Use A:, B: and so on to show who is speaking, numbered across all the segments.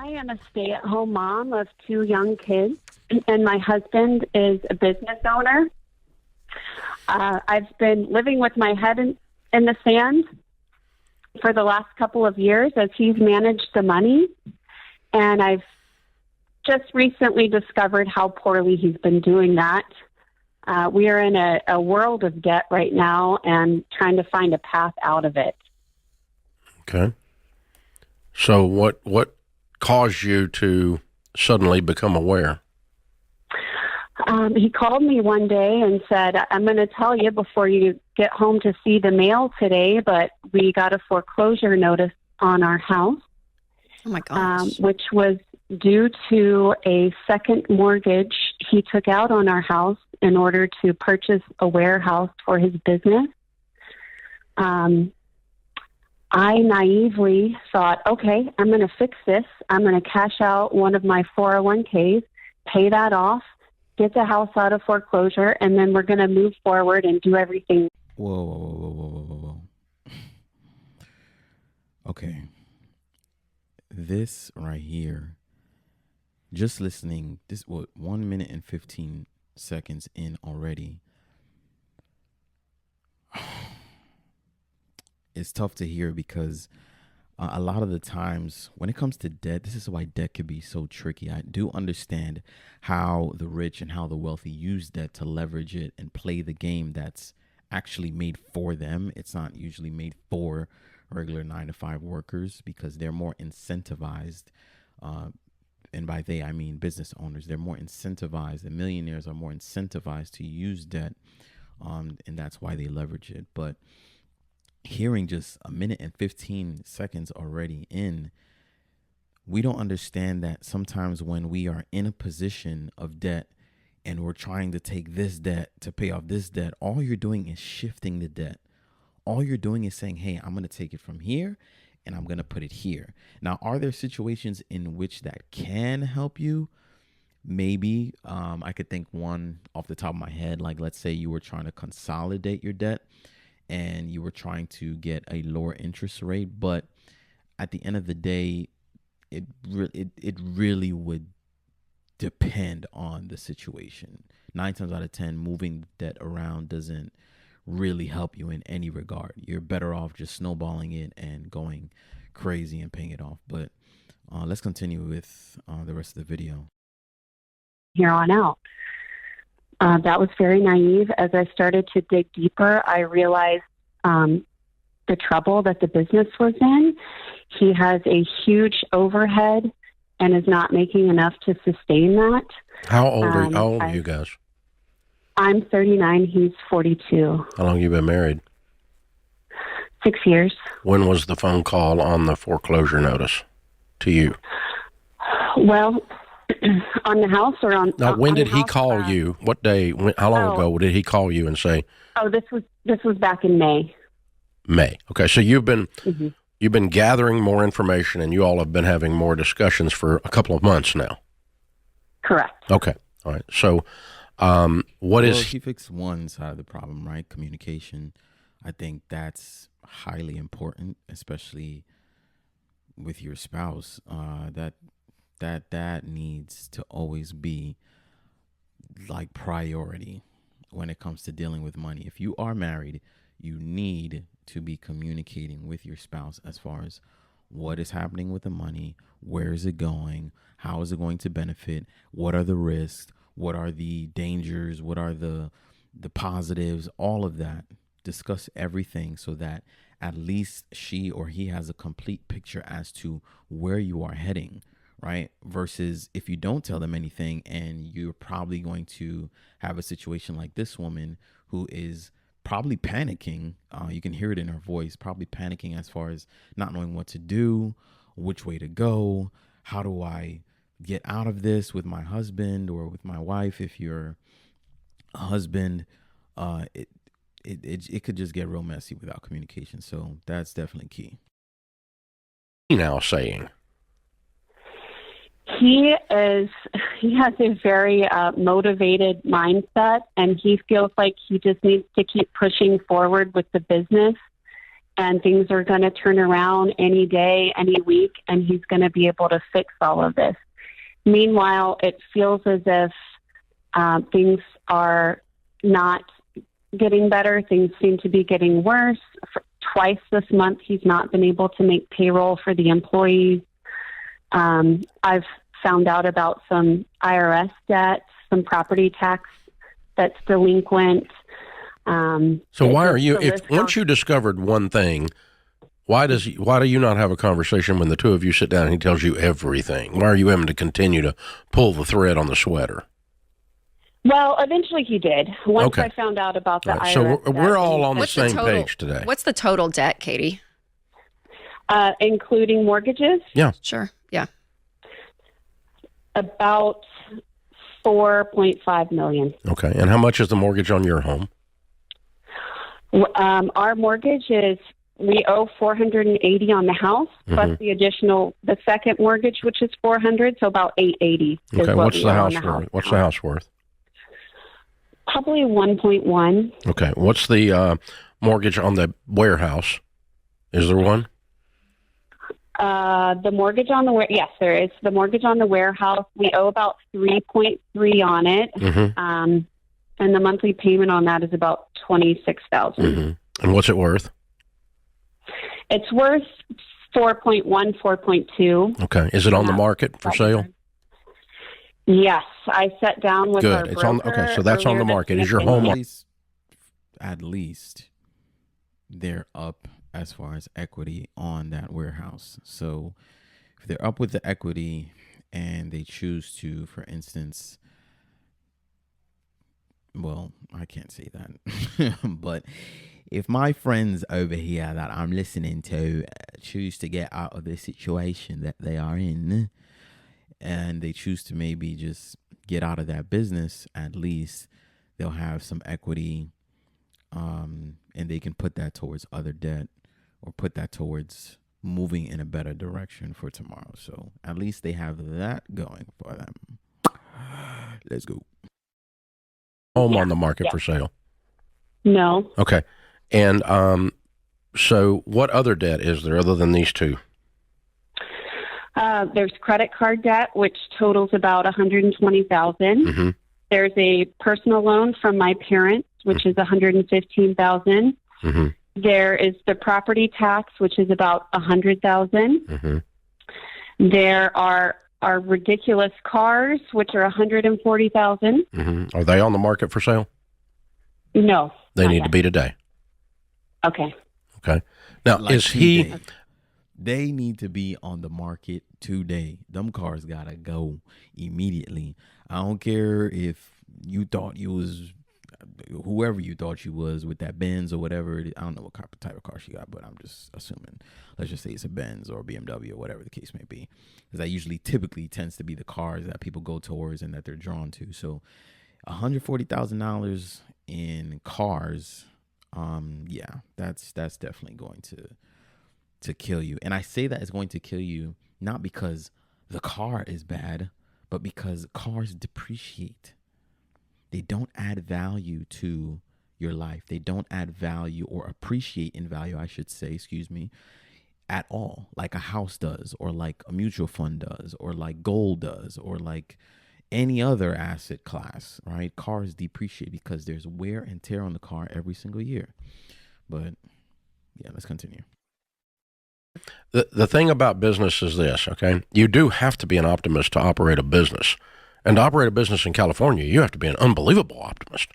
A: I am a stay-at-home mom of 2 young kids, and my husband is a business owner. I've been living with my head in the sand for the last couple of years as he's managed the money, and I've just recently discovered how poorly he's been doing that. We are in a world of debt right now and trying to find a path out of it.
B: Okay. So what caused you to suddenly become aware?
A: He called me one day and said, I'm going to tell you before you get home to see the mail today, but we got a foreclosure notice on our house.
C: Oh, my gosh.
A: Which was due to a second mortgage he took out on our house in order to purchase a warehouse for his business. I naively thought, okay, I'm going to fix this. I'm going to cash out one of my 401ks, pay that off, get the house out of foreclosure, and then we're going to move forward and do everything.
D: Whoa. Okay. This right here, just listening, 1 minute and 15 seconds in already. It's tough to hear because a lot of the times when it comes to debt, this is why debt can be so tricky. I do understand how the rich and how the wealthy use debt to leverage it and play the game that's actually made for them. It's not usually made for regular 9-to-5 workers because they're more incentivized. And by they, I mean business owners. They're more incentivized. The millionaires are more incentivized to use debt. And that's why they leverage it. But hearing just 1 minute and 15 seconds already in, we don't understand that sometimes when we are in a position of debt and we're trying to take this debt to pay off this debt, all you're doing is shifting the debt. All you're doing is saying, hey, I'm going to take it from here and I'm going to put it here. Now, are there situations in which that can help you? Maybe. I could think one off the top of my head, like let's say you were trying to consolidate your debt and you were trying to get a lower interest rate. But at the end of the day, it really would depend on the situation. 9 times out of 10, moving debt around doesn't really help you in any regard. You're better off just snowballing it and going crazy and paying it off. But let's continue with the rest of the video.
A: Here on out. That was very naive. As I started to dig deeper, I realized the trouble that the business was in. He has a huge overhead and is not making enough to sustain that.
B: How old are you guys?
A: I'm 39. He's 42.
B: How long have you been married?
A: 6 years.
B: When was the phone call on the foreclosure notice to you?
A: Well, on the house or on?
B: Now, when
A: on
B: did
A: the
B: he
A: house,
B: call you? What day? How long ago did he call you and say?
A: Oh, this was back in May.
B: May. Okay, so you've been gathering more information, and you all have been having more discussions for a couple of months now.
A: Correct.
B: Okay. All right. So,
D: He fixed one side of the problem, right? Communication. I think that's highly important, especially with your spouse. That needs to always be like priority when it comes to dealing with money. If you are married, you need to be communicating with your spouse as far as what is happening with the money, where is it going, how is it going to benefit, what are the risks, what are the dangers, what are the positives, all of that. Discuss everything so that at least she or he has a complete picture as to where you are heading, right? Versus if you don't tell them anything and you're probably going to have a situation like this woman who is probably panicking. You can hear it in her voice, probably panicking as far as not knowing what to do, which way to go. How do I get out of this with my husband or with my wife? If you're a husband, it could just get real messy without communication. So that's definitely key.
B: Now saying
A: he has a very motivated mindset, and he feels like he just needs to keep pushing forward with the business. and things are going to turn around any day, any week, and he's going to be able to fix all of this. Meanwhile, it feels as if things are not getting better. Things seem to be getting worse. Twice this month, he's not been able to make payroll for the employees. I've found out about some IRS debt, some property tax that's delinquent.
B: So why are you, once you discovered one thing, why do you not have a conversation when the two of you sit down and he tells you everything? Why are you having to continue to pull the thread on the sweater?
A: Well, eventually he did. Once I found out about the IRS.
B: So we're all on the same page today.
C: What's the total debt, Katie?
A: Including mortgages?
B: Yeah.
C: Sure. Yeah.
A: About $4.5 million.
B: Okay. And how much is the mortgage on your home?
A: Our mortgage is, we owe $480 on the house, plus the second mortgage, which is $400, so about $880.
B: Okay. What's the house worth? What's the house worth?
A: Probably 1.1.
B: Okay. What's the mortgage on the warehouse? Is there one?
A: The mortgage on the yes, there is. The mortgage on the warehouse, we owe about 3.3 on it. And the monthly payment on that is about $26,000.
B: And what's it worth?
A: It's worth 4.1, 4.2.
B: Okay. Is it on the market for sale?
A: Yes, I sat down with our broker.
B: Okay, so that's on the market. Is your home
D: at least they're up as far as equity on that warehouse. So if they're up with the equity and they choose to, for instance, well, I can't say that, but if my friends over here that I'm listening to choose to get out of the situation that they are in, and they choose to maybe just get out of that business, at least they'll have some equity, and they can put that towards other debt or put that towards moving in a better direction for tomorrow. So at least they have that going for them. Let's go.
B: Home on the market for sale?
A: No.
B: Okay. And so what other debt is there other than these two?
A: There's credit card debt, which totals about $120,000. There's a personal loan from my parents, which is $115,000. There is the property tax, which is about $100,000. There are our ridiculous cars, which are $140,000.
B: Are they on the market for sale?
A: No.
B: They need to be today.
A: Okay.
B: Okay. Now,
D: Like
B: is he...
D: today. They need to be on the market today. Them cars gotta go immediately. I don't care if you thought you was whoever you thought you was with that Benz or whatever. I don't know what type of car she got, but I'm just assuming. Let's just say it's a Benz or a BMW or whatever the case may be, because that usually typically tends to be the cars that people go towards and that they're drawn to. So, $140,000 in cars, yeah, that's definitely going to kill you. And I say that it's going to kill you not because the car is bad, but because cars depreciate. They don't add value to your life. They don't add value or appreciate in value, I should say, at all, like a house does, or like a mutual fund does, or like gold does, or like any other asset class, right? Cars depreciate because there's wear and tear on the car every single year. But yeah, let's continue.
B: The thing about business is this, okay? You do have to be an optimist to operate a business. And to operate a business in California, you have to be an unbelievable optimist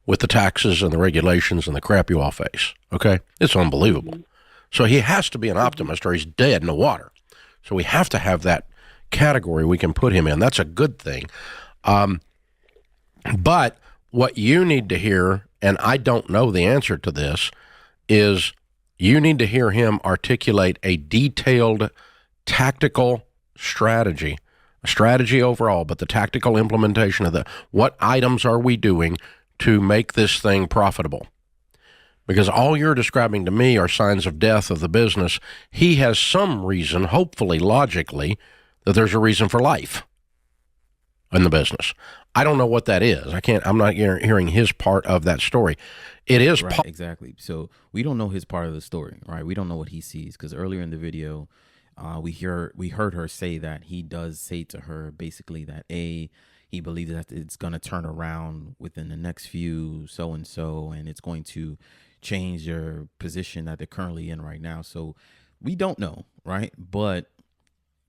B: with the taxes and the regulations and the crap you all face, okay? It's unbelievable. So he has to be an optimist or he's dead in the water. So we have to have that category we can put him in. That's a good thing. But what you need to hear, and I don't know the answer to this, is you need to hear him articulate a detailed tactical strategy, a strategy overall, but the tactical implementation of what items are we doing to make this thing profitable? Because all you're describing to me are signs of death of the business. He has some reason, hopefully logically, that there's a reason for life in the business. I don't know what that is. I'm not hearing his part of that story. It is
D: right, exactly. So we don't know his part of the story, right? We don't know what he sees, because earlier in the video, we heard her say that he does say to her basically that he believes that it's going to turn around within the next few so and so, and it's going to change their position that they're currently in right now. So we don't know, right? But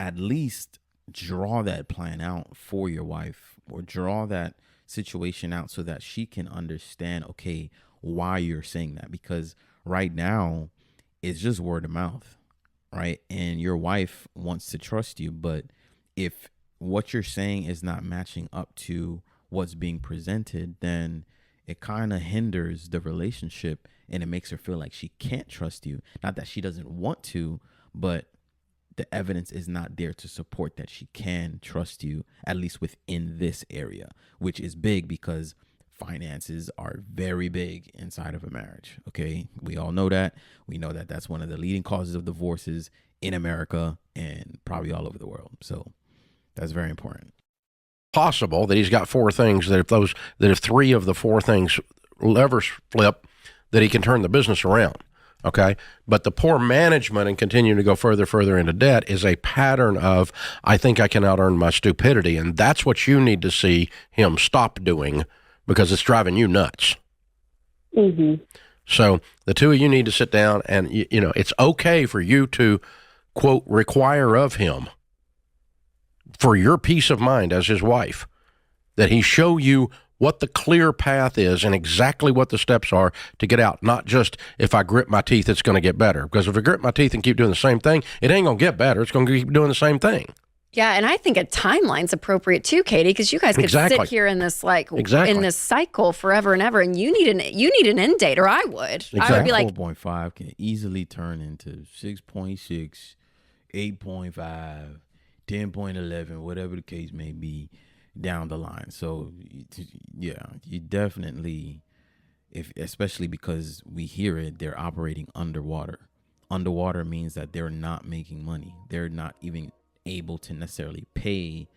D: at least draw that plan out for your wife, or draw that situation out so that she can understand, okay, why you're saying that. Because right now it's just word of mouth, right? And your wife wants to trust you, but if what you're saying is not matching up to what's being presented, then it kind of hinders the relationship, and it makes her feel like she can't trust you. Not that she doesn't want to, but the evidence is not there to support that she can trust you, at least within this area, which is big because finances are very big inside of a marriage. Okay. We all know that. We know that that's one of the leading causes of divorces in America and probably all over the world. So that's very important.
B: Possible that he's got four things that if three of the four things levers flip, that he can turn the business around. Okay. But the poor management and continuing to go further into debt is a pattern of, I think I can out earn my stupidity. And that's what you need to see him stop doing, because it's driving you nuts.
A: Mm-hmm.
B: So the two of you need to sit down, and, you know, it's okay for you to, quote, require of him, for your peace of mind as his wife, that he show you what the clear path is and exactly what the steps are to get out. Not just, if I grit my teeth, it's going to get better. Because if I grit my teeth and keep doing the same thing, it ain't going to get better. It's going to keep doing the same thing.
C: Yeah, and I think a timeline's appropriate too, Katie, because you guys could sit here in this in this cycle forever and ever, and you need an end date, or I would.
B: Exactly.
C: I would be like
D: 4.5 can easily turn into 6.6, 8.5, 10.11, whatever the case may be down the line. So yeah, you definitely, especially because we hear it, they're operating underwater. Underwater means that they're not making money. They're not even able to necessarily pay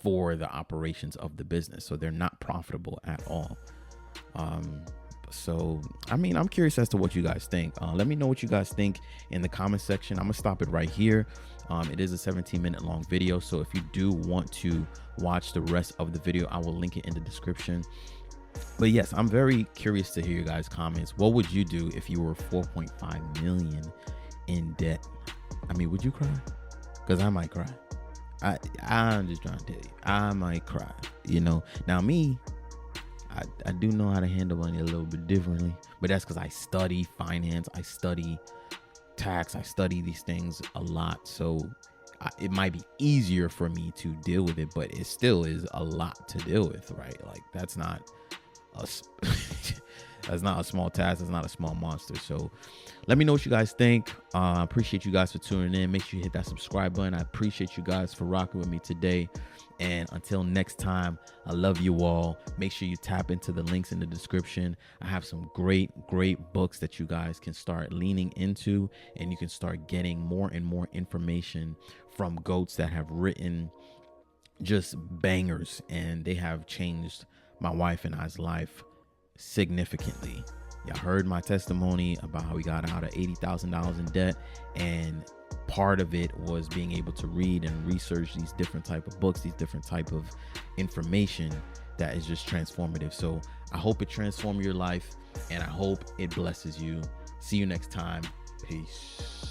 D: for the operations of the business, so they're not profitable at all. So I mean, I'm curious as to what you guys think. Let me know what you guys think in the comment section. I'm gonna stop it right here. It is a 17-minute long video, so if you do want to watch the rest of the video, I will link it in the description. But yes, I'm very curious to hear your guys' comments. What would you do if you were 4.5 million in debt? I mean, would you cry? Because I might cry. I'm just trying to tell you, I might cry. You know, now me, I do know how to handle money a little bit differently, but that's because I study finance, I study tax, I study these things a lot. So it might be easier for me to deal with it, but it still is a lot to deal with, right? Like that's not that's not a small task. That's not a small monster. So let me know what you guys think. I appreciate you guys for tuning in. Make sure you hit that subscribe button. I appreciate you guys for rocking with me today. And until next time, I love you all. Make sure you tap into the links in the description. I have some great books that you guys can start leaning into, and you can start getting more and more information from GOATs that have written just bangers, and they have changed my wife and I's life significantly. Y'all heard my testimony about how we got out of $80,000 in debt, and part of it was being able to read and research these different type of books, these different type of information that is just transformative. So I hope it transforms your life, and I hope it blesses you. See you next time. Peace.